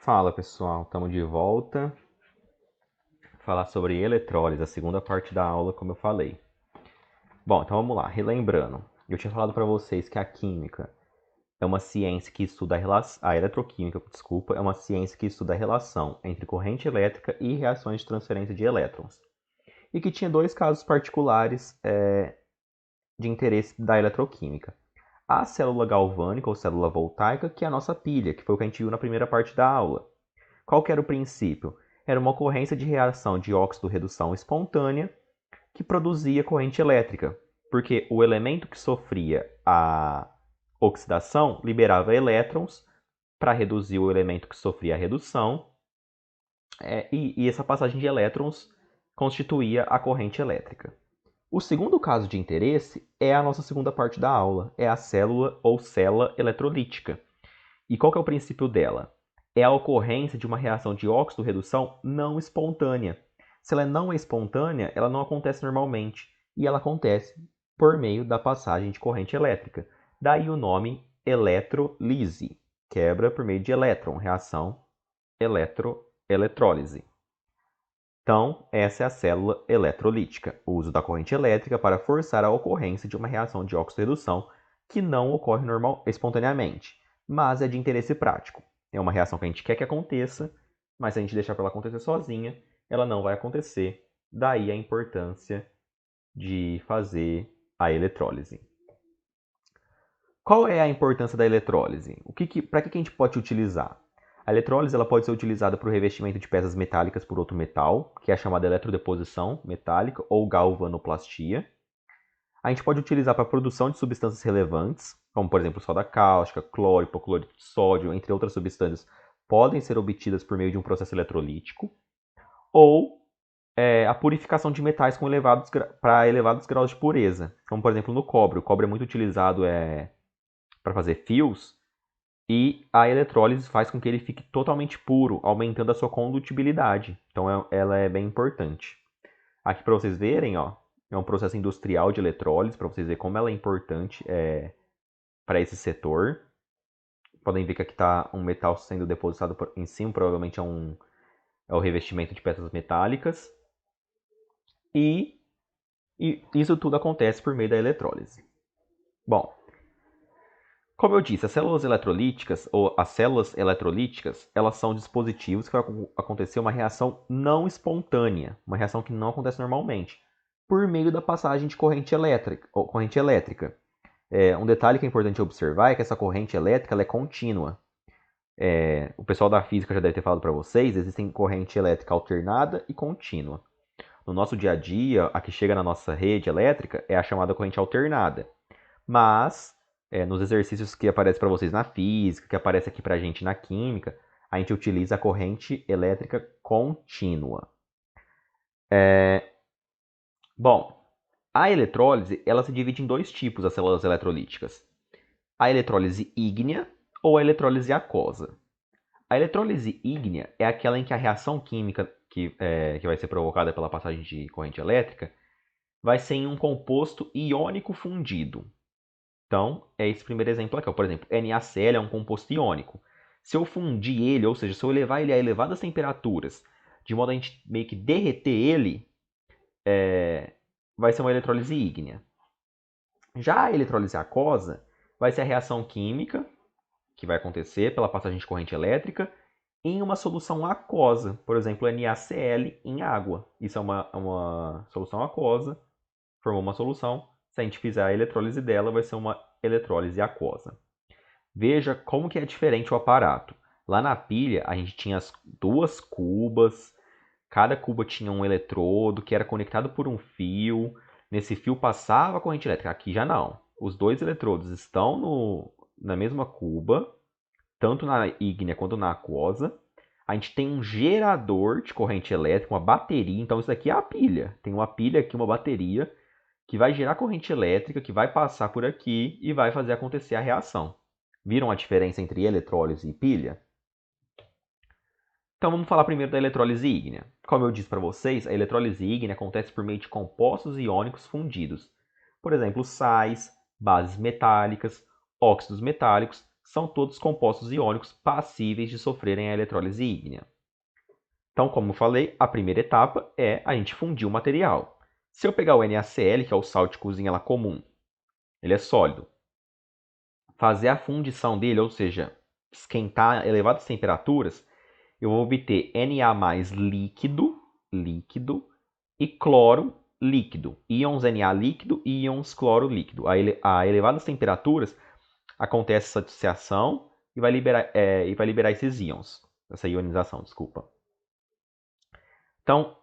Fala pessoal, estamos de volta. Falar sobre eletrólise, a segunda parte da aula, como eu falei. Bom, então vamos lá, relembrando. Eu tinha falado para vocês que a química é uma ciência que estuda a eletroquímica, desculpa, é uma ciência que estuda a relação entre corrente elétrica e reações de transferência de elétrons. E que tinha dois casos particulares de interesse da eletroquímica. A célula galvânica ou célula voltaica, que é a nossa pilha, que foi o que a gente viu na primeira parte da aula. Qual que era o princípio? Era uma ocorrência de reação de óxido-redução espontânea que produzia corrente elétrica, porque o elemento que sofria a oxidação liberava elétrons para reduzir o elemento que sofria a redução, e essa passagem de elétrons constituía a corrente elétrica. O segundo caso de interesse é a nossa segunda parte da aula, é a célula ou célula eletrolítica. E qual que é o princípio dela? É a ocorrência de uma reação de óxido-redução não espontânea. Se ela não é espontânea, ela não acontece normalmente, e ela acontece por meio da passagem de corrente elétrica. Daí o nome eletrolise, quebra por meio de elétron, reação eletrólise. Então, essa é a célula eletrolítica, o uso da corrente elétrica para forçar a ocorrência de uma reação de óxido-redução que não ocorre espontaneamente, mas é de interesse prático. É uma reação que a gente quer que aconteça, mas se a gente deixar para ela acontecer sozinha, ela não vai acontecer. Daí a importância de fazer a eletrólise. Qual é a importância da eletrólise? Para que a gente pode utilizar? A eletrólise ela pode ser utilizada para o revestimento de peças metálicas por outro metal, que é a chamada eletrodeposição metálica ou galvanoplastia. A gente pode utilizar para a produção de substâncias relevantes, como por exemplo soda cáustica, cloro, hipoclorito de sódio, entre outras substâncias, podem ser obtidas por meio de um processo eletrolítico. Ou a purificação de metais para elevados graus de pureza, como por exemplo no cobre. O cobre é muito utilizado para fazer fios, e a eletrólise faz com que ele fique totalmente puro, aumentando a sua condutibilidade. Então ela é bem importante. Aqui para vocês verem, ó, é um processo industrial de eletrólise, para vocês verem como ela é importante para esse setor. Podem ver que aqui está um metal sendo depositado em cima, provavelmente é o revestimento de peças metálicas. E isso tudo acontece por meio da eletrólise. Bom, como eu disse, as células eletrolíticas, ou as células eletrolíticas, elas são dispositivos que vai acontecer uma reação não espontânea, uma reação que não acontece normalmente, por meio da passagem de corrente elétrica. Um detalhe que é importante observar é que essa corrente elétrica ela é contínua. O pessoal da física já deve ter falado para vocês, existem corrente elétrica alternada e contínua. No nosso dia a dia, a que chega na nossa rede elétrica é a chamada corrente alternada. Mas, nos exercícios que aparecem para vocês na física, que aparece aqui para a gente na química, a gente utiliza a corrente elétrica contínua. Bom, a eletrólise ela se divide em dois tipos, as células eletrolíticas. A eletrólise ígnea ou a eletrólise aquosa. A eletrólise ígnea é aquela em que a reação química que vai ser provocada pela passagem de corrente elétrica vai ser em um composto iônico fundido. Então, é esse primeiro exemplo aqui. Por exemplo, NaCl é um composto iônico. Se eu fundir ele, ou seja, se eu levar ele a elevadas temperaturas, de modo a gente meio que derreter ele, vai ser uma eletrólise ígnea. Já a eletrólise aquosa vai ser a reação química que vai acontecer pela passagem de corrente elétrica em uma solução aquosa, por exemplo, NaCl em água. Isso é uma solução aquosa, formou uma solução. Se a gente fizer a eletrólise dela, vai ser uma eletrólise aquosa. Veja como que é diferente o aparato. Lá na pilha, a gente tinha as duas cubas, cada cuba tinha um eletrodo que era conectado por um fio. Nesse fio passava a corrente elétrica. Aqui já não. Os dois eletrodos estão na mesma cuba, tanto na ígnea quanto na aquosa. A gente tem um gerador de corrente elétrica, uma bateria. Então, isso daqui é a pilha. Tem uma pilha aqui, uma bateria, que vai gerar corrente elétrica, que vai passar por aqui e vai fazer acontecer a reação. Viram a diferença entre eletrólise e pilha? Então vamos falar primeiro da eletrólise ígnea. Como eu disse para vocês, a eletrólise ígnea acontece por meio de compostos iônicos fundidos. Por exemplo, sais, bases metálicas, óxidos metálicos são todos compostos iônicos passíveis de sofrerem a eletrólise ígnea. Então, como eu falei, a primeira etapa é a gente fundir o material. Se eu pegar o NaCl, que é o sal de cozinha lá comum, ele é sólido, fazer a fundição dele, ou seja, esquentar a elevadas temperaturas, eu vou obter Na líquido e cloro líquido, íons Na líquido e íons cloro líquido. A elevadas temperaturas acontece essa dissociação e vai liberar esses íons, essa ionização, desculpa. Então,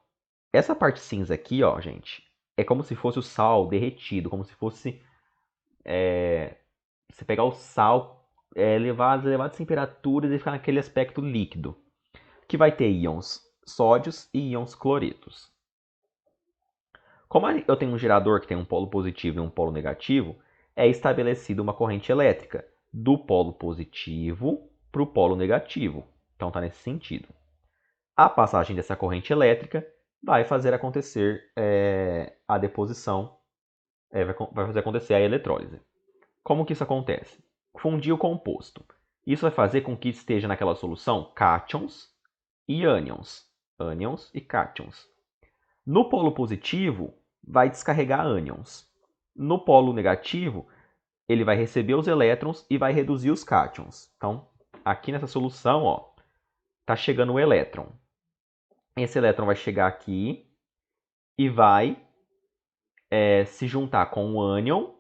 essa parte cinza aqui, ó, gente, é como se fosse o sal derretido, como se fosse você pegar o sal, levar às elevadas temperaturas e ficar naquele aspecto líquido, que vai ter íons sódios e íons cloretos. Como eu tenho um gerador que tem um polo positivo e um polo negativo, é estabelecida uma corrente elétrica do polo positivo para o polo negativo. Então está nesse sentido. A passagem dessa corrente elétrica vai fazer acontecer a deposição, vai fazer acontecer a eletrólise. Como que isso acontece? Fundir o composto. Isso vai fazer com que esteja naquela solução cátions e ânions. Ânions e cátions. No polo positivo, vai descarregar ânions. No polo negativo, ele vai receber os elétrons e vai reduzir os cátions. Então, aqui nessa solução, ó, tá chegando o elétron. Esse elétron vai chegar aqui e vai se juntar com o ânion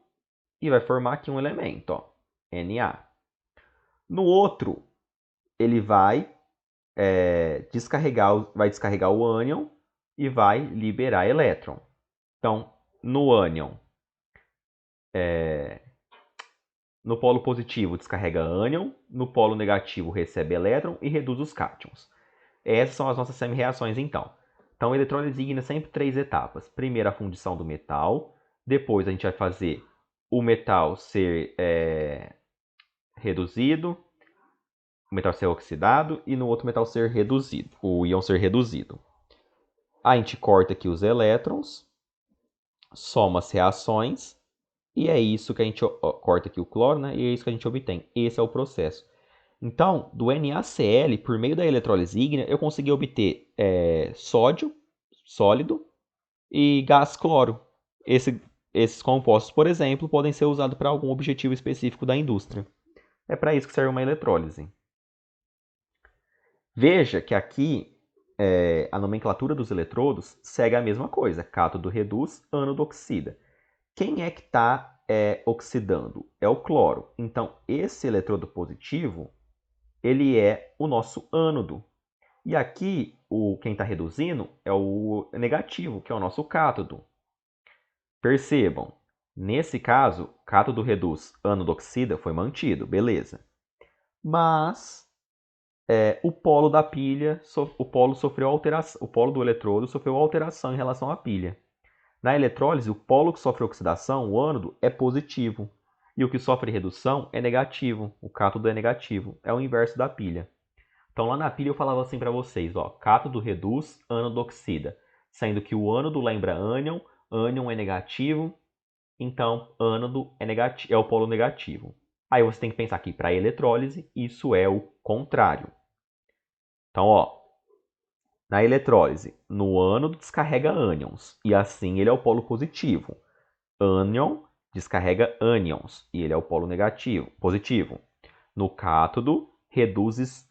e vai formar aqui um elemento, ó, Na. No outro, ele vai descarregar o ânion e vai liberar elétron. Então, no ânion, no polo positivo descarrega ânion, no polo negativo recebe elétron e reduz os cátions. Essas são as nossas semi-reações, então. Então, eletrólise ígnea sempre 3 etapas. Primeiro, a fundição do metal. Depois, a gente vai fazer o metal ser reduzido, o metal ser oxidado e no outro metal ser reduzido, o íon ser reduzido. A gente corta aqui os elétrons, soma as reações e é isso que a gente corta aqui o cloro, né? E é isso que a gente obtém. Esse é o processo. Então, do NaCl, por meio da eletrólise ígnea, eu consegui obter sódio sólido e gás cloro. Esses compostos, por exemplo, podem ser usados para algum objetivo específico da indústria. É para isso que serve uma eletrólise. Veja que aqui a nomenclatura dos eletrodos segue a mesma coisa. Cátodo reduz, ânodo oxida. Quem é que está oxidando? É o cloro. Então, esse eletrodo positivo, ele é o nosso ânodo. E aqui, quem está reduzindo é o negativo, que é o nosso cátodo. Percebam, nesse caso, cátodo reduz, ânodo oxida foi mantido, beleza. Mas o polo da pilha, o polo sofreu alteração, o polo do eletrodo sofreu alteração em relação à pilha. Na eletrólise, o polo que sofre oxidação, o ânodo, é positivo. E o que sofre redução é negativo. O cátodo é negativo. É o inverso da pilha. Então, lá na pilha eu falava assim para vocês, ó, cátodo reduz, ânodo oxida. Sendo que o ânodo lembra ânion, ânion é negativo, então ânodo é o polo negativo. Aí você tem que pensar que para a eletrólise, isso é o contrário. Então, ó, na eletrólise, no ânodo descarrega ânions, e assim ele é o polo positivo. Ânion descarrega ânions, e ele é o polo negativo, positivo. No cátodo, reduz-se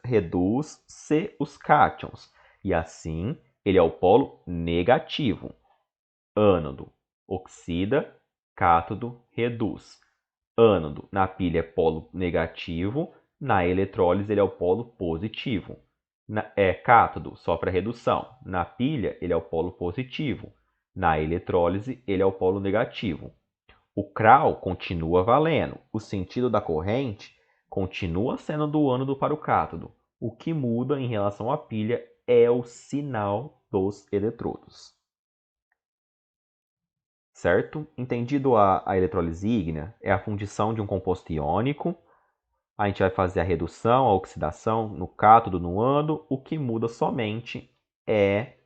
os cátions, e assim ele é o polo negativo. Ânodo oxida, cátodo reduz. Ânodo na pilha é polo negativo, na eletrólise ele é o polo positivo. Cátodo sofre a redução. Na pilha, ele é o polo positivo. Na eletrólise, ele é o polo negativo. O CRAL continua valendo. O sentido da corrente continua sendo do ânodo para o cátodo. O que muda em relação à pilha é o sinal dos eletrodos. Certo? Entendido a eletrólise ígnea? É a fundição de um composto iônico. A gente vai fazer a redução, a oxidação no cátodo, no ânodo. O que muda somente é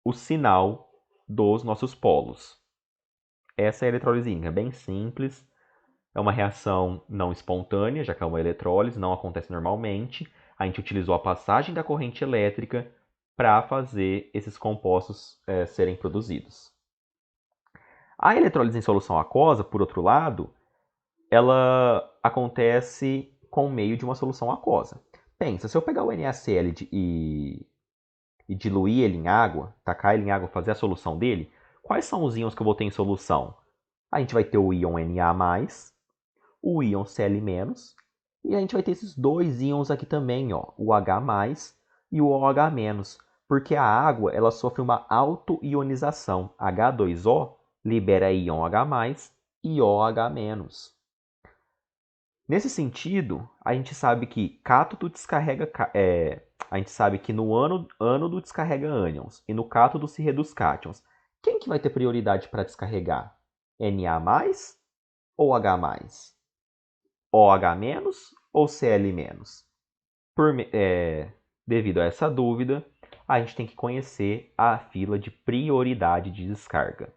o sinal dos nossos polos. Essa é a eletrólise ígnea, bem simples. É uma reação não espontânea, já que é uma eletrólise, não acontece normalmente. A gente utilizou a passagem da corrente elétrica para fazer esses compostos serem produzidos. A eletrólise em solução aquosa, por outro lado, ela acontece com o meio de uma solução aquosa. Pensa, se eu pegar o NaCl e diluir ele em água, tacar ele em água, fazer a solução dele, quais são os íons que eu vou ter em solução? A gente vai ter o íon Na+, o íon Cl-, e a gente vai ter esses dois íons aqui também, ó, o H+ e o OH-, porque a água ela sofre uma autoionização. H2O libera íon H+ e OH-. Nesse sentido, a gente sabe que cátodo descarrega, a gente sabe que no ânodo descarrega ânions e no cátodo se reduz cátions. Quem que vai ter prioridade para descarregar? Na+ ou H+? OH- ou Cl-? Devido a essa dúvida, a gente tem que conhecer a fila de prioridade de descarga.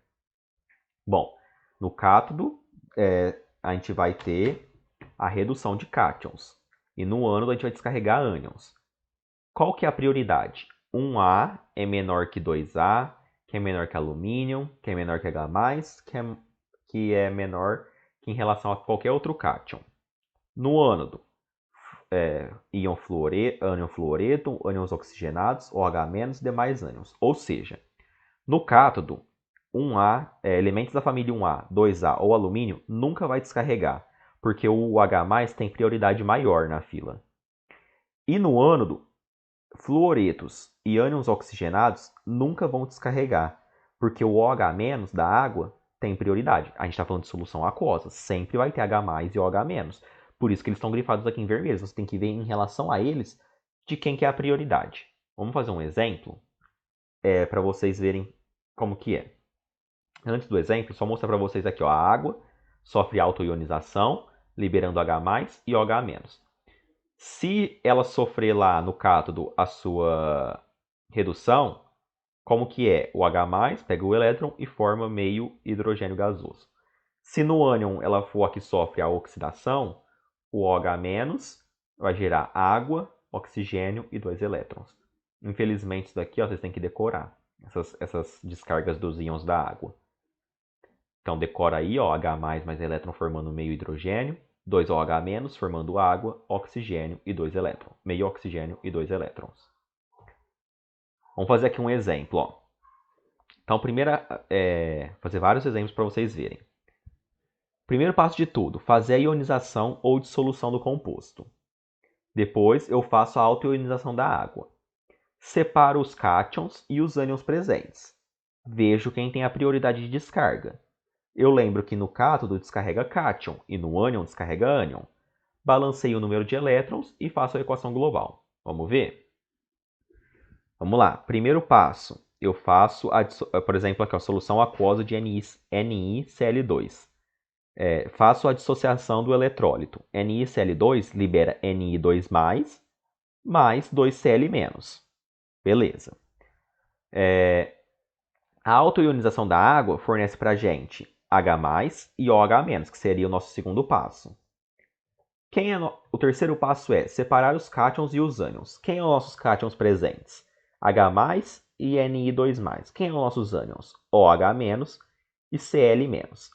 Bom, no cátodo, a gente vai ter a redução de cátions. E no ânodo a gente vai descarregar ânions. Qual que é a prioridade? 1A é menor que 2A, que é menor que alumínio, que é menor que H+, que é menor que em relação a qualquer outro cátion. No ânodo, íon ânion fluoreto, ânions oxigenados, OH- e demais ânions. Ou seja, no cátodo, 1A, elementos da família 1A, 2A ou alumínio nunca vai descarregar, porque o H+ tem prioridade maior na fila. E no ânodo, fluoretos e ânions oxigenados nunca vão descarregar, porque o OH- da água tem prioridade. A gente está falando de solução aquosa, sempre vai ter H+ e OH-. Por isso que eles estão grifados aqui em vermelho. Você tem que ver em relação a eles de quem que é a prioridade. Vamos fazer um exemplo para vocês verem como que é. Antes do exemplo, só mostrar para vocês aqui, ó, a água sofre autoionização, liberando H+ e OH-. Se ela sofrer lá no cátodo a sua redução, como que é? O H+ pega o elétron e forma meio hidrogênio gasoso. Se no ânion ela for a que sofre a oxidação, o OH- vai gerar água, oxigênio e 2 elétrons. Infelizmente, isso daqui ó, vocês têm que decorar, essas descargas dos íons da água. Então, decora aí, ó, H+, mais elétron formando meio hidrogênio, 2 OH- formando água, oxigênio e 2 elétrons. Meio oxigênio e 2 elétrons. Vamos fazer aqui um exemplo, ó. Então, primeiro, fazer vários exemplos para vocês verem. Primeiro passo de tudo, fazer a ionização ou dissolução do composto. Depois, eu faço a autoionização da água. Separo os cátions e os ânions presentes. Vejo quem tem a prioridade de descarga. Eu lembro que no cátodo descarrega cátion e no ânion descarrega ânion. Balanceio o número de elétrons e faço a equação global. Vamos ver? Vamos lá. Primeiro passo, eu faço, por exemplo, aqui, a solução aquosa de NiCl2. Faço a dissociação do eletrólito. NiCl2 libera Ni2+, mais 2Cl-. Beleza. A autoionização da água fornece para a gente H+ e OH-, que seria o nosso segundo passo. O terceiro passo é separar os cátions e os ânions. Quem são os nossos cátions presentes? H+ e Ni2+. Quem são os nossos ânions? OH- e Cl-.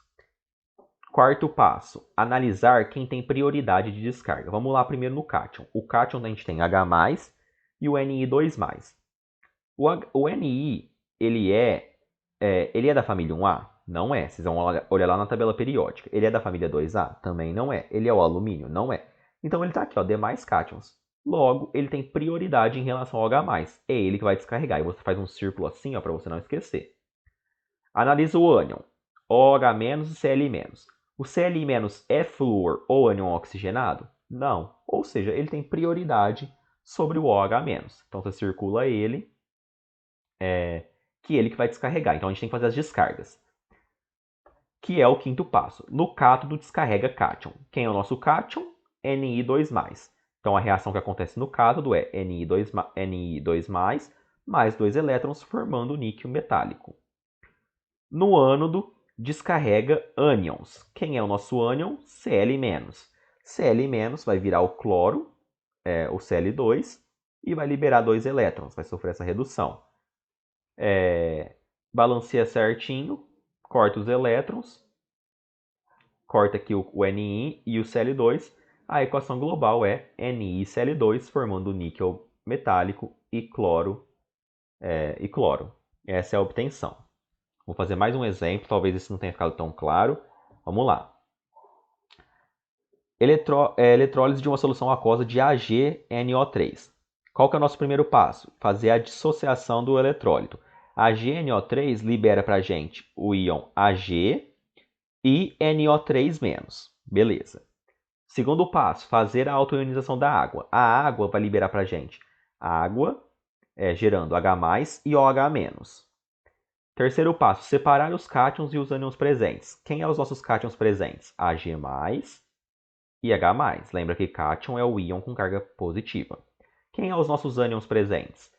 Quarto passo, analisar quem tem prioridade de descarga. Vamos lá primeiro no cátion. O cátion a gente tem H+ e o Ni2+. O Ni, ele é da família 1A? Não é. Vocês vão olhar lá na tabela periódica. Ele é da família 2A? Também não é. Ele é o alumínio? Não é. Então ele está aqui, ó, demais cátions. Logo, ele tem prioridade em relação ao H+. É ele que vai descarregar. E você faz um círculo assim, ó, para você não esquecer. Analisa o ânion. OH- e Cl-. O Cl- é flúor ou ânion oxigenado? Não. Ou seja, ele tem prioridade sobre o OH-. Então você circula ele, que ele que vai descarregar. Então a gente tem que fazer as descargas, que é o quinto passo. No cátodo descarrega cátion. Quem é o nosso cátion? Ni2+. Então a reação que acontece no cátodo é Ni2+, mais 2 elétrons formando o níquel metálico. No ânodo descarrega ânions. Quem é o nosso ânion? Cl-. Cl- vai virar o cloro, o Cl2, e vai liberar 2 elétrons, vai sofrer essa redução. Balanceia certinho, corta os elétrons, corta aqui o Ni e o Cl2. A equação global é NiCl2, formando níquel metálico e cloro. Essa é a obtenção. Vou fazer mais um exemplo, talvez isso não tenha ficado tão claro. Vamos lá. Eletrólise de uma solução aquosa de AgNO3. Qual que é o nosso primeiro passo? Fazer a dissociação do eletrólito. AgNO3 libera para a gente o íon Ag e NO3-. Beleza. Segundo passo, fazer a autoionização da água. A água vai liberar para a gente água, gerando H+, e OH-. Terceiro passo, separar os cátions e os ânions presentes. Quem é os nossos cátions presentes? Ag+, e H+. Lembra que cátion é o íon com carga positiva. Quem é os nossos ânions presentes?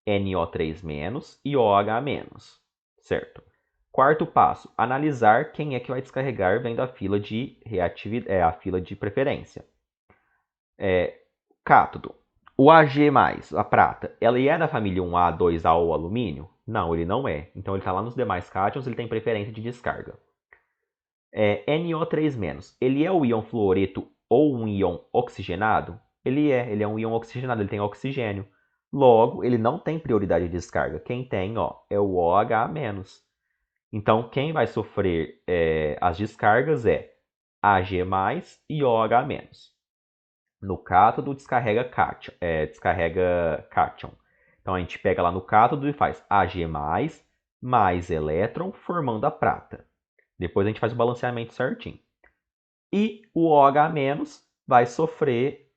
NO3- e OH-. Certo. Quarto passo, analisar quem é que vai descarregar vendo a fila de a fila de preferência. Cátodo. O Ag+, a prata, ela é da família 1A, 2A ou alumínio? Não, ele não é. Então ele está lá nos demais cátions, ele tem preferência de descarga. NO3-, ele é o íon fluoreto ou um íon oxigenado? Ele é um íon oxigenado, ele tem oxigênio. Logo, ele não tem prioridade de descarga. Quem tem, é o OH-. Então, quem vai sofrer as descargas é Ag+, e OH-. No cátodo, descarrega cátion. Então, a gente pega lá no cátodo e faz Ag+, mais elétron, formando a prata. Depois a gente faz o balanceamento certinho. E o OH- vai sofrer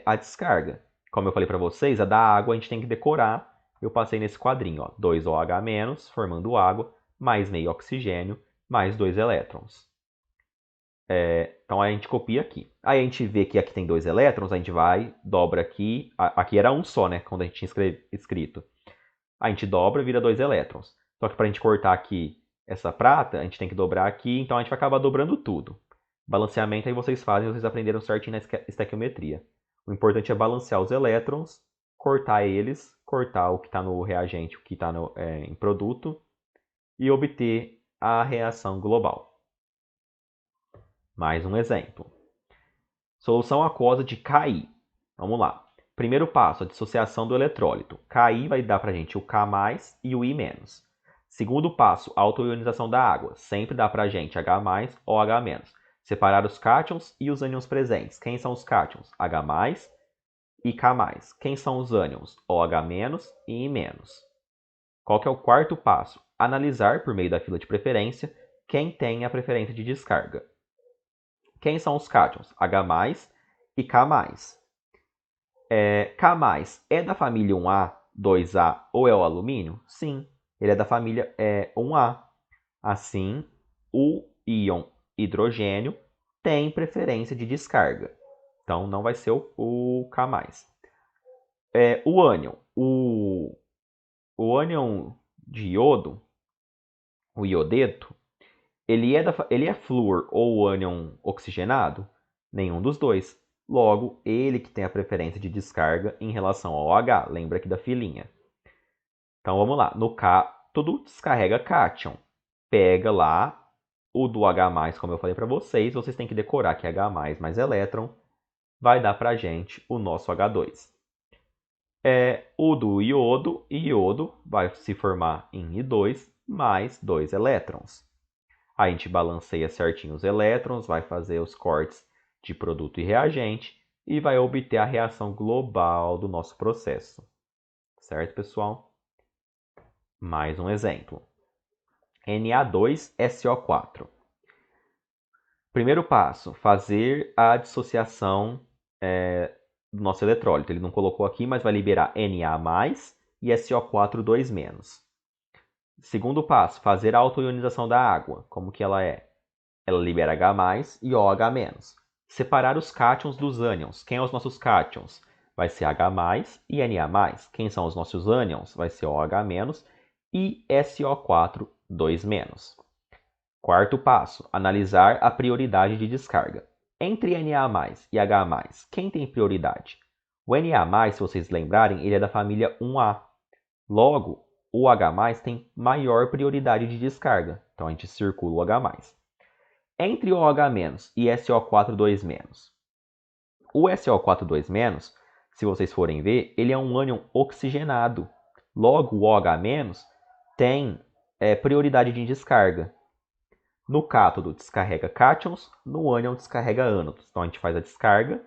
a descarga. Como eu falei para vocês, a da água a gente tem que decorar. Eu passei nesse quadrinho, 2 OH-, formando água, mais meio oxigênio, mais 2 elétrons. Então a gente copia aqui. Aí a gente vê que aqui tem 2 elétrons, a gente vai, dobra aqui. Aqui era um só, né? Quando a gente tinha escrito. A gente dobra e vira 2 elétrons. Só que para a gente cortar aqui essa prata, a gente tem que dobrar aqui, então a gente vai acabar dobrando tudo. Balanceamento aí vocês fazem, vocês aprenderam certinho na estequiometria. O importante é balancear os elétrons, cortar eles, cortar o que está no reagente, o que está em produto, e obter a reação global. Mais um exemplo. Solução aquosa de Ki. Vamos lá. Primeiro passo, a dissociação do eletrólito. Ki vai dar para a gente o K+, e o I-. Segundo passo, a autoionização da água. Sempre dá para a gente H+, ou H-. Separar os cátions e os ânions presentes. Quem são os cátions? H+, e K+. Quem são os ânions? OH- e I-. Qual que é o quarto passo? Analisar, por meio da fila de preferência, quem tem a preferência de descarga. Quem são os cátions? H+, e K+. K+ é da família 1A, 2A ou é o alumínio? Sim, ele é da família 1A. Assim, o íon hidrogênio tem preferência de descarga. Então, não vai ser o K+. O ânion. O ânion de iodo, o iodeto, ele é flúor ou ânion oxigenado? Nenhum dos dois. Logo, ele que tem a preferência de descarga em relação ao H. Lembra aqui da filinha. Então, vamos lá. No cátodo, descarrega cátion. Pega lá o do H+, como eu falei para vocês. Vocês têm que decorar que H+, mais elétron vai dar para a gente o nosso H2. O do iodo vai se formar em I2 mais 2 elétrons. A gente balanceia certinho os elétrons, vai fazer os cortes de produto e reagente e vai obter a reação global do nosso processo. Certo, pessoal? Mais um exemplo. Na2SO4. Primeiro passo, fazer a dissociação do nosso eletrólito. Ele não colocou aqui, mas vai liberar Na+, e SO4 2-. Segundo passo, fazer a autoionização da água. Como que ela é? Ela libera H+, e OH-. Separar os cátions dos ânions. Quem são os nossos cátions? Vai ser H+, e Na+. Quem são os nossos ânions? Vai ser OH- e SO4 2-. Quarto passo, analisar a prioridade de descarga. Entre Na+ e H+, quem tem prioridade? O Na+, se vocês lembrarem, ele é da família 1A. Logo, o H+ tem maior prioridade de descarga. Então, a gente circula o H+. Entre o OH- e SO42-, o SO42-, se vocês forem ver, ele é um ânion oxigenado. Logo, o OH- tem prioridade de descarga. No cátodo descarrega cátions, no ânion descarrega ânodos. Então a gente faz a descarga.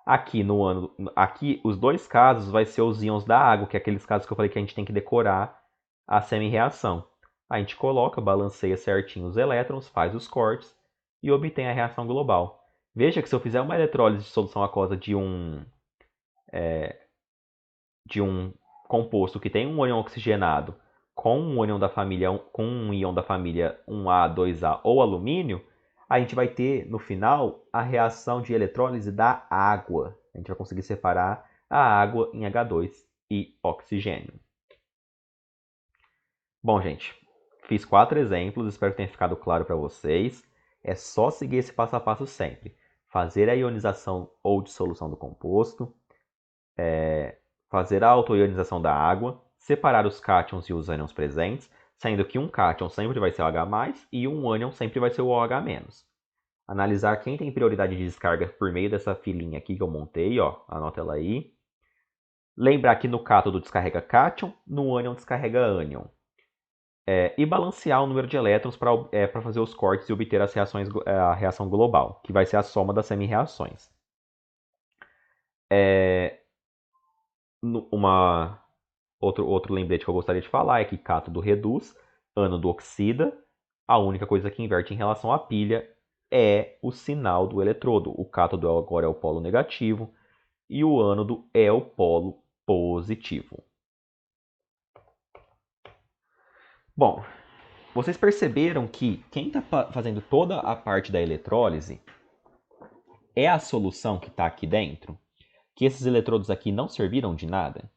Aqui no ânodo, aqui os dois casos vai ser os íons da água, que é aqueles casos que eu falei que a gente tem que decorar a semi-reação. A gente coloca, balanceia certinho os elétrons, faz os cortes e obtém a reação global. Veja que se eu fizer uma eletrólise de solução aquosa de um composto que tem um ânion oxigenado com um íon da família 1A, 2A ou alumínio, a gente vai ter no final a reação de eletrólise da água. A gente vai conseguir separar a água em H2 e oxigênio. Bom, gente, fiz 4 exemplos, espero que tenha ficado claro para vocês. É só seguir esse passo a passo sempre. Fazer a ionização ou dissolução do composto, fazer a autoionização da água, separar os cátions e os ânions presentes, sendo que um cátion sempre vai ser o H+, e um ânion sempre vai ser o OH-. Analisar quem tem prioridade de descarga por meio dessa filinha aqui que eu montei, ó, anota ela aí. Lembrar que no cátodo descarrega cátion, no ânion descarrega ânion. E balancear o número de elétrons para fazer os cortes e obter a reação global, que vai ser a soma das semi-reações. Outro lembrete que eu gostaria de falar é que cátodo reduz, ânodo oxida. A única coisa que inverte em relação à pilha é o sinal do eletrodo. O cátodo agora é o polo negativo e o ânodo é o polo positivo. Bom, vocês perceberam que quem está fazendo toda a parte da eletrólise é a solução que está aqui dentro? Que esses eletrodos aqui não serviram de nada?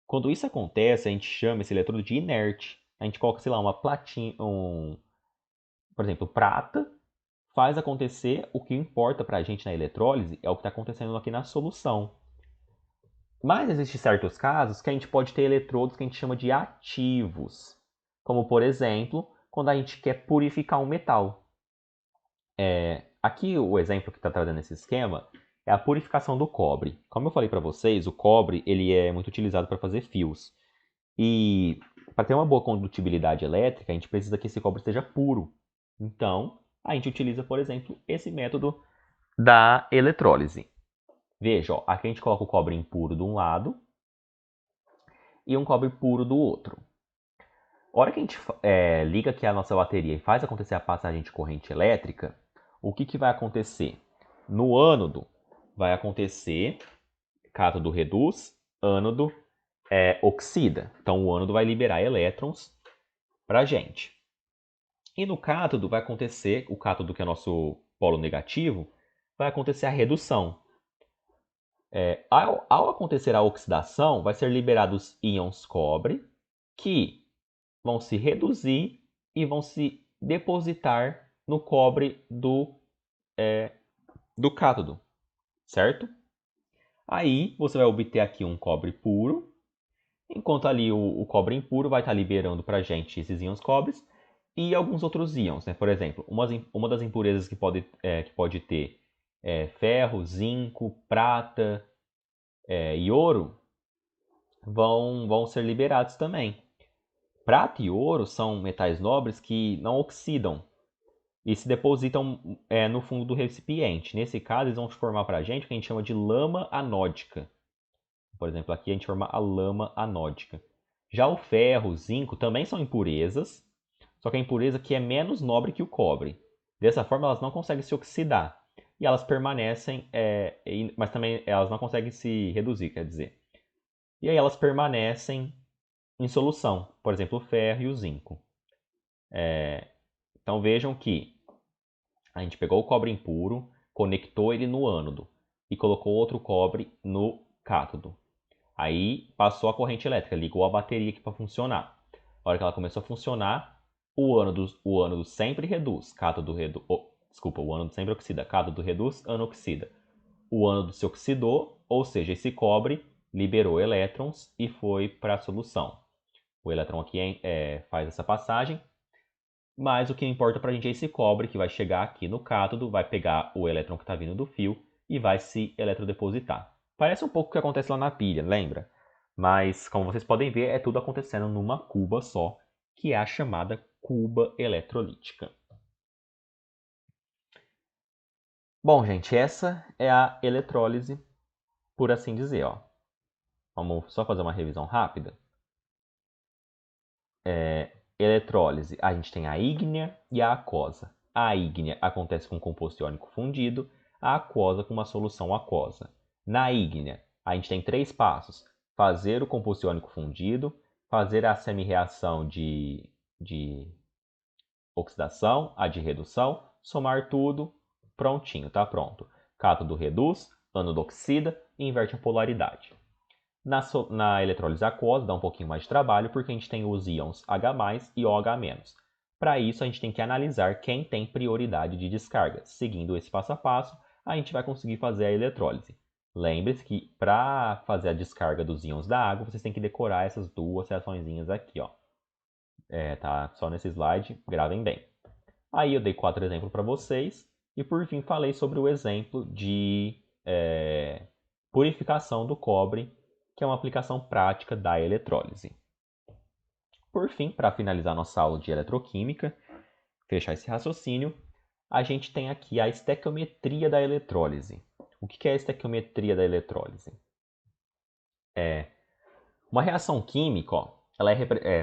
Quando isso acontece, a gente chama esse eletrodo de inerte. A gente coloca, sei lá, uma platina, por exemplo, prata, faz acontecer o que importa para a gente na eletrólise, é o que está acontecendo aqui na solução. Mas existem certos casos que a gente pode ter eletrodos que a gente chama de ativos. Como, por exemplo, quando a gente quer purificar um metal. Aqui o exemplo que está trazendo esse esquema é a purificação do cobre. Como eu falei para vocês, o cobre ele é muito utilizado para fazer fios. E para ter uma boa condutibilidade elétrica, a gente precisa que esse cobre esteja puro. Então, a gente utiliza, por exemplo, esse método da eletrólise. Veja, ó, aqui a gente coloca o cobre impuro de um lado e um cobre puro do outro. A hora que a gente liga aqui a nossa bateria e faz acontecer a passagem de corrente elétrica, o que vai acontecer? No ânodo vai acontecer cátodo reduz, ânodo oxida. Então o ânodo vai liberar elétrons para a gente. E no cátodo vai acontecer, o cátodo que é nosso polo negativo, vai acontecer a redução. Ao acontecer a oxidação, vai ser liberados íons cobre, que vão se reduzir e vão se depositar no cobre do cátodo, certo? Aí você vai obter aqui um cobre puro, enquanto ali o cobre impuro vai estar liberando para a gente esses íons cobres e alguns outros íons, né? Por exemplo, uma das impurezas que pode ter ferro, zinco, prata e ouro vão ser liberados também. Prata e ouro são metais nobres que não oxidam e se depositam no fundo do recipiente. Nesse caso, eles vão formar para a gente o que a gente chama de lama anódica. Por exemplo, aqui a gente forma a lama anódica. Já o ferro, o zinco também são impurezas, só que a impureza que é menos nobre que o cobre. Dessa forma, elas não conseguem se oxidar e elas permanecem, mas também elas não conseguem se reduzir, quer dizer. E aí elas permanecem em solução, por exemplo, o ferro e o zinco. Então vejam que a gente pegou o cobre impuro, conectou ele no ânodo e colocou outro cobre no cátodo. Aí passou a corrente elétrica, ligou a bateria aqui para funcionar. A hora que ela começou a funcionar, o ânodo sempre reduz, cátodo reduz, o ânodo sempre oxida, cátodo reduz, ânodo oxida. O ânodo se oxidou, ou seja, esse cobre liberou elétrons e foi para a solução. O elétron aqui faz essa passagem, mas o que importa para a gente é esse cobre que vai chegar aqui no cátodo, vai pegar o elétron que está vindo do fio e vai se eletrodepositar. Parece um pouco o que acontece lá na pilha, lembra? Mas, como vocês podem ver, é tudo acontecendo numa cuba só, que é a chamada cuba eletrolítica. Bom, gente, essa é a eletrólise, por assim dizer, ó. Vamos só fazer uma revisão rápida. Eletrólise, a gente tem a ígnea e a aquosa. A ígnea acontece com composto iônico fundido, a aquosa com uma solução aquosa. Na ígnea, a gente tem 3 passos: fazer o composto iônico fundido, fazer a semi-reação de oxidação, a de redução, somar tudo, prontinho, tá pronto. Cátodo reduz, ânodo oxida e inverte a polaridade. Na eletrólise aquosa dá um pouquinho mais de trabalho porque a gente tem os íons H+, e OH-. Para isso, a gente tem que analisar quem tem prioridade de descarga. Seguindo esse passo a passo, a gente vai conseguir fazer a eletrólise. Lembre-se que para fazer a descarga dos íons da água, vocês têm que decorar essas duas reaçõezinhas aqui, ó. Tá só nesse slide, gravem bem. Aí eu dei 4 exemplos para vocês e por fim falei sobre o exemplo de purificação do cobre, que é uma aplicação prática da eletrólise. Por fim, para finalizar nossa aula de eletroquímica, fechar esse raciocínio, a gente tem aqui a estequiometria da eletrólise. O que é a estequiometria da eletrólise? Uma reação química, ó,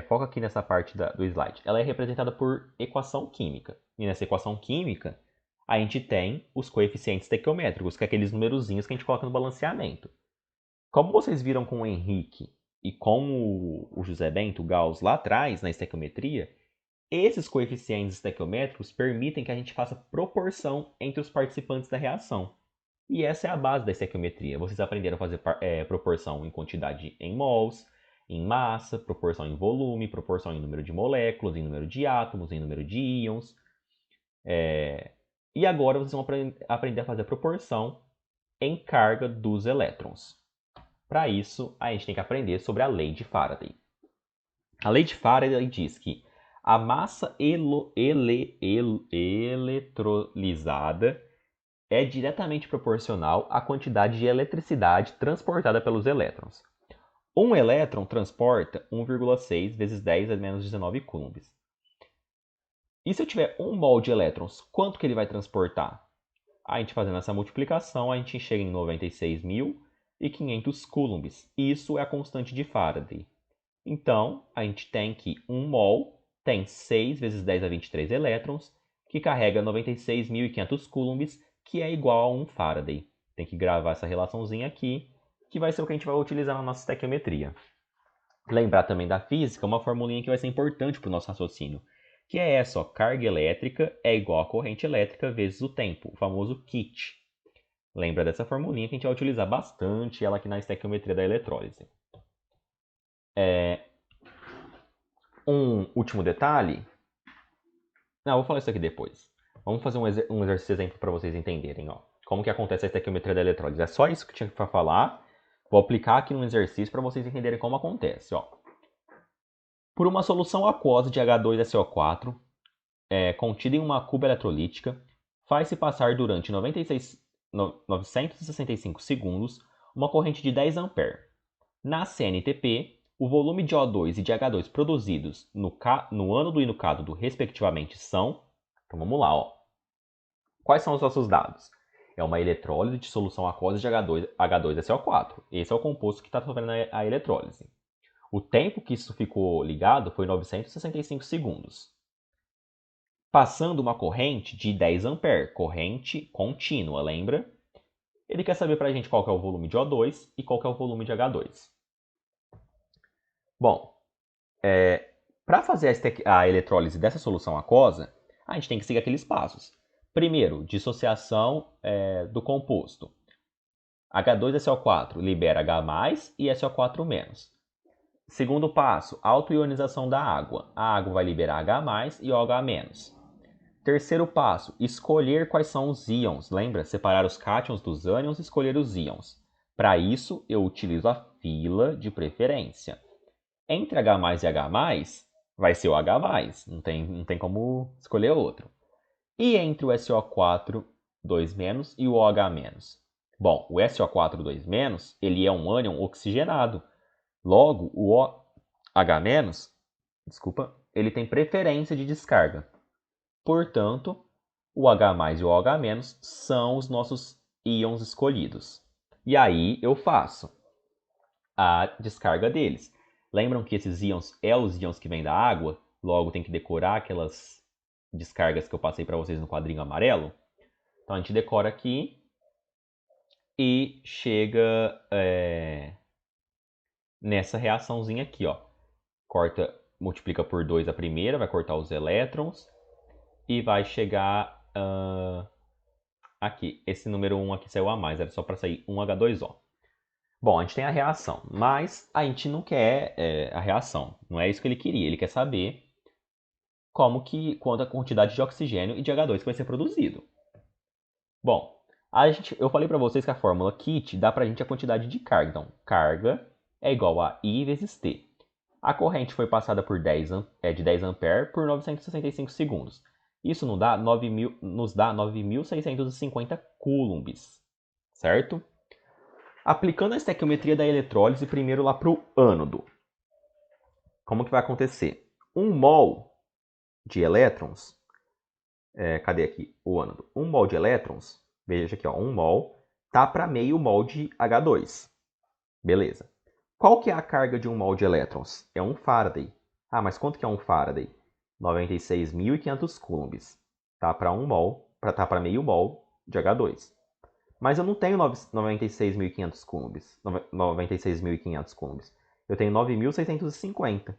foca aqui nessa parte do slide, ela é representada por equação química. E nessa equação química, a gente tem os coeficientes estequiométricos, que é aqueles numerozinhos que a gente coloca no balanceamento. Como vocês viram com o Henrique e com o José Bento Gauss lá atrás, na estequiometria, esses coeficientes estequiométricos permitem que a gente faça proporção entre os participantes da reação. E essa é a base da estequiometria. Vocês aprenderam a fazer proporção em quantidade em mols, em massa, proporção em volume, proporção em número de moléculas, em número de átomos, em número de íons. E agora vocês vão aprender a fazer proporção em carga dos elétrons. Para isso, a gente tem que aprender sobre a lei de Faraday. A lei de Faraday diz que a massa eletrolizada é diretamente proporcional à quantidade de eletricidade transportada pelos elétrons. Um elétron transporta 1,6 vezes 10 a menos 19 coulombs. E se eu tiver 1 mol de elétrons, quanto que ele vai transportar? A gente fazendo essa multiplicação, a gente chega em 96.500 coulombs. Isso é a constante de Faraday. Então, a gente tem que 1 mol tem 6 vezes 10 a 23 elétrons, que carrega 96.500 coulombs, que é igual a 1 Faraday. Tem que gravar essa relaçãozinha aqui, que vai ser o que a gente vai utilizar na nossa estequiometria. Lembrar também da física, uma formulinha que vai ser importante para o nosso raciocínio, que é essa, ó, carga elétrica é igual a corrente elétrica vezes o tempo, o famoso kit. Lembra dessa formulinha que a gente vai utilizar bastante ela aqui na estequiometria da eletrólise. Um último detalhe. Não, vou falar isso aqui depois. Vamos fazer um exercício exemplo para vocês entenderem, ó. Como que acontece a estequiometria da eletrólise. É só isso que tinha para falar. Vou aplicar aqui no exercício para vocês entenderem como acontece, ó. Por uma solução aquosa de H2SO4, contida em uma cuba eletrolítica, faz-se passar durante 965 segundos uma corrente de 10 A. Na CNTP, o volume de O2 e de H2 produzidos no ânodo e no cátodo, respectivamente, são... Então vamos lá, ó. Quais são os nossos dados? É uma eletrólise de solução aquosa de H2SO4. Esse é o composto que está sofrendo a eletrólise. O tempo que isso ficou ligado foi 965 segundos. Passando uma corrente de 10 A, corrente contínua, lembra? Ele quer saber para a gente qual que é o volume de O2 e qual que é o volume de H2. Bom, para fazer a eletrólise dessa solução aquosa, a gente tem que seguir aqueles passos. Primeiro, dissociação do composto. H2SO4 libera H+, e SO4-. Segundo passo, autoionização da água. A água vai liberar H+, e OH-. Terceiro passo, escolher quais são os íons. Lembra? Separar os cátions dos ânions e escolher os íons. Para isso, eu utilizo a fila de preferência. Entre H+ e H+, vai ser o H+, não tem como escolher outro. E entre o SO4 2- e o OH-. Bom, o SO4 2-, ele é um ânion oxigenado. Logo, o OH-, desculpa, ele tem preferência de descarga. Portanto, o H+ e o OH- são os nossos íons escolhidos. E aí eu faço a descarga deles. Lembram que esses íons é os íons que vêm da água? Logo tem que decorar aquelas descargas que eu passei para vocês no quadrinho amarelo. Então a gente decora aqui e chega nessa reaçãozinha aqui, ó. Corta, multiplica por 2 a primeira, vai cortar os elétrons e vai chegar aqui. Esse número 1 aqui saiu a mais, era só para sair 1H2O. Bom, a gente tem a reação, mas a gente não quer a reação. Não é isso que ele queria. Ele quer saber quanto a quantidade de oxigênio e de H2 que vai ser produzido. Bom, eu falei para vocês que a fórmula kit dá para a gente a quantidade de carga. Então, carga é igual a I vezes T. A corrente foi passada de 10 A por 965 segundos. Isso nos dá 9.650 coulombs, certo? Aplicando a estequiometria da eletrólise primeiro lá para o ânodo. Como que vai acontecer? 1 mol de elétrons, cadê aqui o ânodo? 1 mol de elétrons, veja aqui, ó, 1 mol, tá para meio mol de H2. Beleza. Qual que é a carga de 1 mol de elétrons? É 1 Faraday. Ah, mas quanto que é 1 Faraday? 96.500 coulombs. Tá para 1 mol, tá para meio mol de H2. Mas eu não tenho 96.500 coulombs. 96.500 coulombs. Eu tenho 9.650.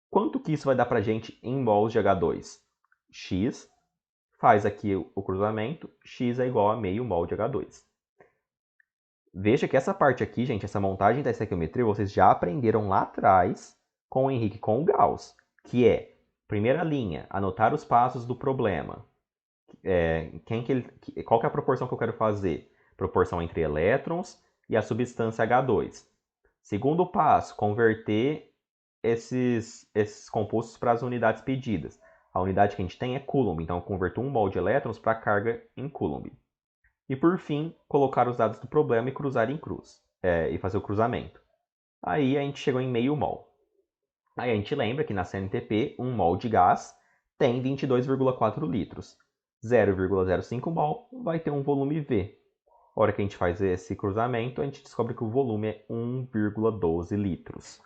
Quanto que isso vai dar para a gente em mols de H2? X, faz aqui o cruzamento, X é igual a meio mol de H2. Veja que essa parte aqui, gente, essa montagem da estequiometria, vocês já aprenderam lá atrás com o Henrique e com o Gauss, que é, primeira linha, anotar os passos do problema. Qual que é a proporção que eu quero fazer? Proporção entre elétrons e a substância H2. Segundo passo, converter esses compostos para as unidades pedidas. A unidade que a gente tem é coulomb, então eu converto 1 mol de elétrons para a carga em coulomb. E por fim, colocar os dados do problema e cruzar em cruz, e fazer o cruzamento. Aí a gente chegou em meio mol. Aí a gente lembra que na CNTP, 1 mol de gás tem 22,4 litros. 0,05 mol vai ter um volume V. A hora que a gente faz esse cruzamento, a gente descobre que o volume é 1,12 litros.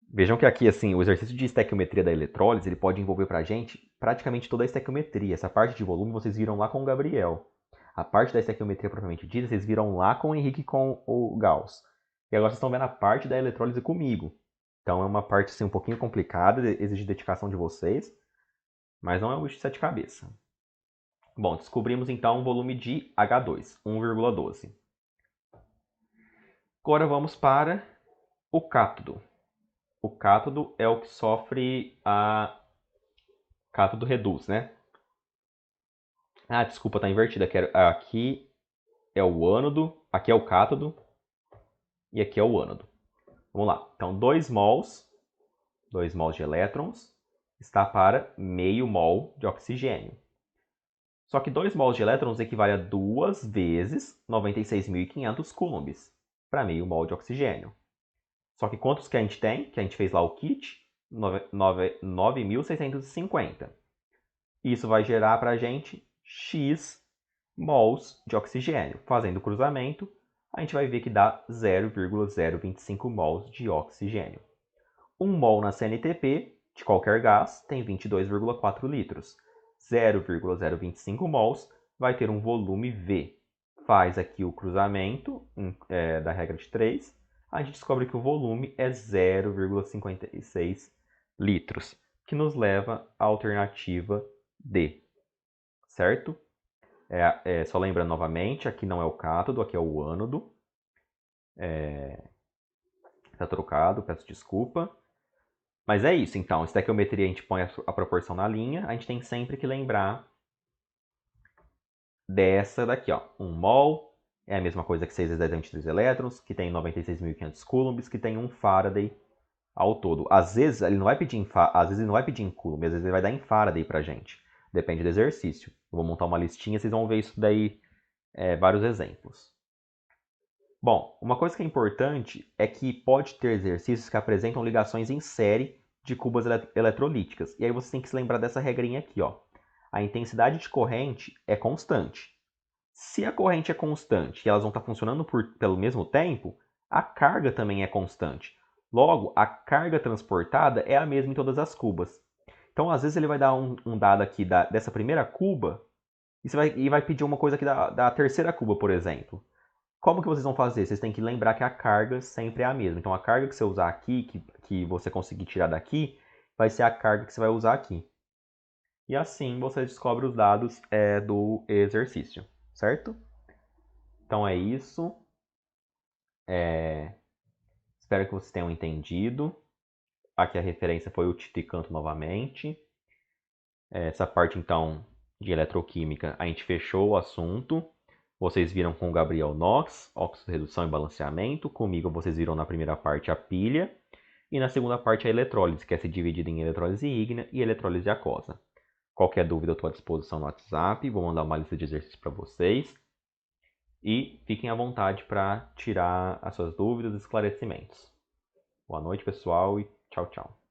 Vejam que aqui, assim, o exercício de estequiometria da eletrólise, ele pode envolver para a gente praticamente toda a estequiometria. Essa parte de volume vocês viram lá com o Gabriel. A parte da estequiometria propriamente dita, vocês viram lá com o Henrique e com o Gauss. E agora vocês estão vendo a parte da eletrólise comigo. Então é uma parte assim, um pouquinho complicada, exige dedicação de vocês, mas não é um bicho de sete cabeças. Bom, descobrimos então um volume de H2, 1,12. Agora vamos para o cátodo. O cátodo é o que sofre a cátodo reduz, né? Ah, desculpa, tá invertida. Aqui é o ânodo, aqui é o cátodo e aqui é o ânodo. Vamos lá. Então, 2 mols de elétrons está para meio mol de oxigênio. Só que 2 mols de elétrons equivale a 2 vezes 96.500 coulombs para meio mol de oxigênio. Só que quantos que a gente tem? Que a gente fez lá o kit? 9.650. Isso vai gerar para a gente X mols de oxigênio. Fazendo o cruzamento, a gente vai ver que dá 0,025 mols de oxigênio. 1 mol na CNTP de qualquer gás tem 22,4 litros. 0,025 mols vai ter um volume V. Faz aqui o cruzamento da regra de 3, a gente descobre que o volume é 0,56 litros, que nos leva à alternativa D, certo? Só lembrando novamente, aqui não é o cátodo, aqui é o ânodo. Tá trocado, peço desculpa. Mas é isso, então. Estequiometria a gente põe a proporção na linha. A gente tem sempre que lembrar dessa daqui, ó. 1 mol é a mesma coisa que 6 vezes 10 a 23 elétrons, que tem 96.500 coulombs, que tem 1 Faraday ao todo. Às vezes ele não vai pedir em coulomb, às vezes ele vai dar em Faraday pra gente. Depende do exercício. Eu vou montar uma listinha, vocês vão ver isso daí, vários exemplos. Bom, uma coisa que é importante é que pode ter exercícios que apresentam ligações em série de cubas eletrolíticas. E aí você tem que se lembrar dessa regrinha aqui, ó. A intensidade de corrente é constante. Se a corrente é constante e elas vão estar funcionando pelo mesmo tempo, a carga também é constante. Logo, a carga transportada é a mesma em todas as cubas. Então, às vezes, ele vai dar um dado aqui dessa primeira cuba e vai pedir uma coisa aqui da terceira cuba, por exemplo. Como que vocês vão fazer? Vocês têm que lembrar que a carga sempre é a mesma. Então, a carga que você usar aqui, que você conseguir tirar daqui, vai ser a carga que você vai usar aqui. E assim você descobre os dados do exercício, certo? Então é isso. Espero que vocês tenham entendido. Aqui a referência foi o Tito e Canto novamente. Essa parte, então, de eletroquímica, a gente fechou o assunto. Vocês viram com o Gabriel Knox, óxido, redução e balanceamento. Comigo vocês viram na primeira parte a pilha. E na segunda parte a eletrólise, que é se dividida em eletrólise ígnea e eletrólise aquosa. Qualquer dúvida eu estou à disposição no WhatsApp. Vou mandar uma lista de exercícios para vocês. E fiquem à vontade para tirar as suas dúvidas e esclarecimentos. Boa noite, pessoal, e tchau, tchau.